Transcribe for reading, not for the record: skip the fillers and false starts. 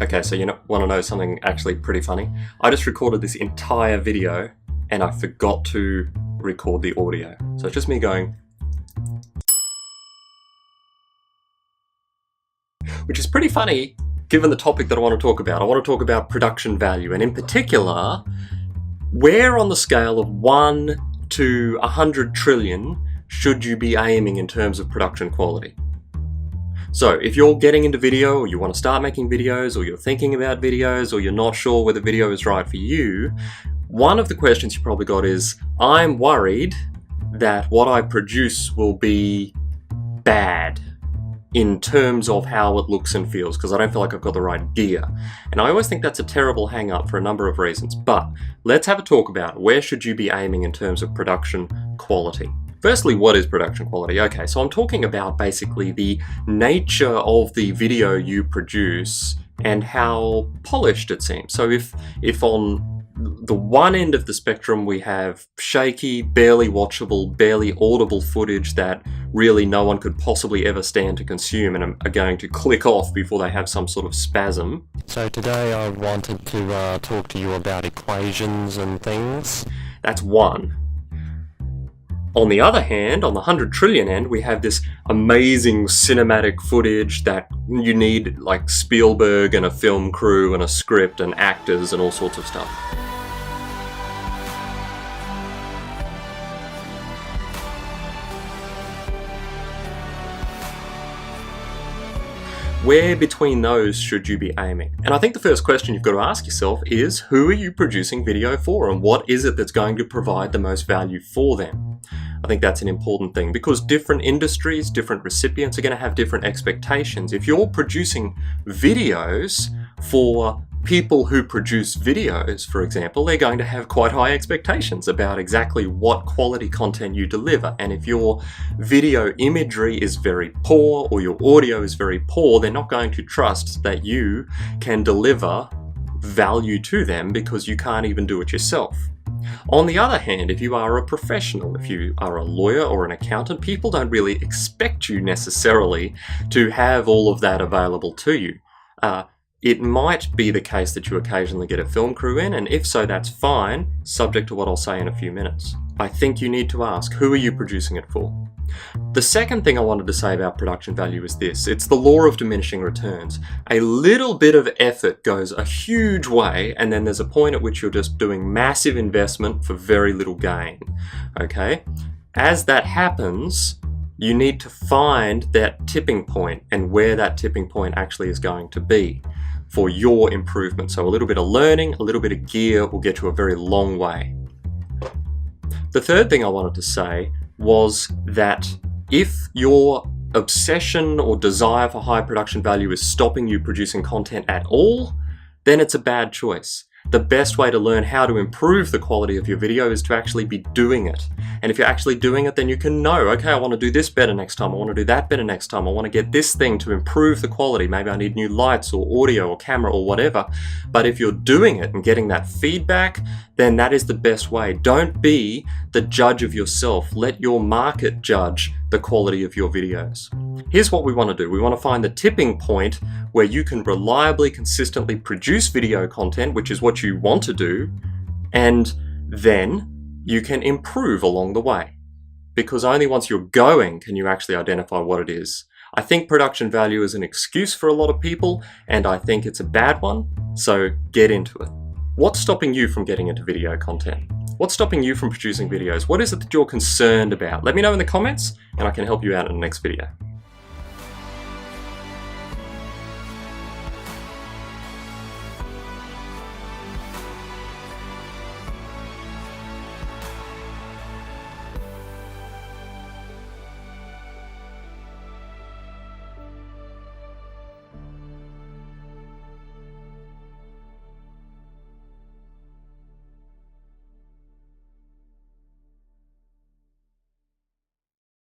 Okay, so want to know something actually pretty funny? I just recorded this entire video and I forgot to record the audio. So it's just me going, which is pretty funny given the topic that I want to talk about. I want to talk about production value, and in particular, where on the scale of 1 to 100 trillion should you be aiming in terms of production quality? So if you're getting into video, or you want to start making videos, or you're thinking about videos, or you're not sure whether video is right for you, one of the questions you probably got is, I'm worried that what I produce will be bad in terms of how it looks and feels, because I don't feel like I've got the right gear. And I always think that's a terrible hang-up for a number of reasons, but let's have a talk about where should you be aiming in terms of production quality. Firstly, what is production quality? Okay, so I'm talking about basically the nature of the video you produce and how polished it seems. So if on the one end of the spectrum we have shaky, barely watchable, barely audible footage that really no one could possibly ever stand to consume and are going to click off before they have some sort of spasm. So today I wanted to talk to you about equations and things. That's one. On the other hand, on the 100 trillion end, we have this amazing cinematic footage that you need, like Spielberg and a film crew and a script and actors and all sorts of stuff. Where between those should you be aiming? And I think the first question you've got to ask yourself is, who are you producing video for, and what is it that's going to provide the most value for them? I think that's an important thing, because different industries, different recipients are going to have different expectations. If you're producing videos for people who produce videos, for example, they're going to have quite high expectations about exactly what quality content you deliver. And if your video imagery is very poor or your audio is very poor, they're not going to trust that you can deliver value to them because you can't even do it yourself. On the other hand, if you are a professional, if you are a lawyer or an accountant, people don't really expect you necessarily to have all of that available to you. It might be the case that you occasionally get a film crew in, and if so, that's fine, subject to what I'll say in a few minutes. I think you need to ask, who are you producing it for? The second thing I wanted to say about production value is this. It's the law of diminishing returns. A little bit of effort goes a huge way, and then there's a point at which you're just doing massive investment for very little gain. Okay? As that happens, you need to find that tipping point and where that tipping point actually is going to be for your improvement. So a little bit of learning, a little bit of gear will get you a very long way. The third thing I wanted to say was that if your obsession or desire for high production value is stopping you producing content at all, then it's a bad choice. The best way to learn how to improve the quality of your video is to actually be doing it. And if you're actually doing it, then you can know, okay, I want to do this better next time, I want to do that better next time, I want to get this thing to improve the quality, maybe I need new lights or audio or camera or whatever. But if you're doing it and getting that feedback, then that is the best way. Don't be the judge of yourself. Let your market judge the quality of your videos. Here's what we want to do. We want to find the tipping point where you can reliably, consistently produce video content, which is what you want to do, and then you can improve along the way. Because only once you're going can you actually identify what it is. I think production value is an excuse for a lot of people, and I think it's a bad one, so get into it. What's stopping you from getting into video content? What's stopping you from producing videos? What is it that you're concerned about? Let me know in the comments, and I can help you out in the next video.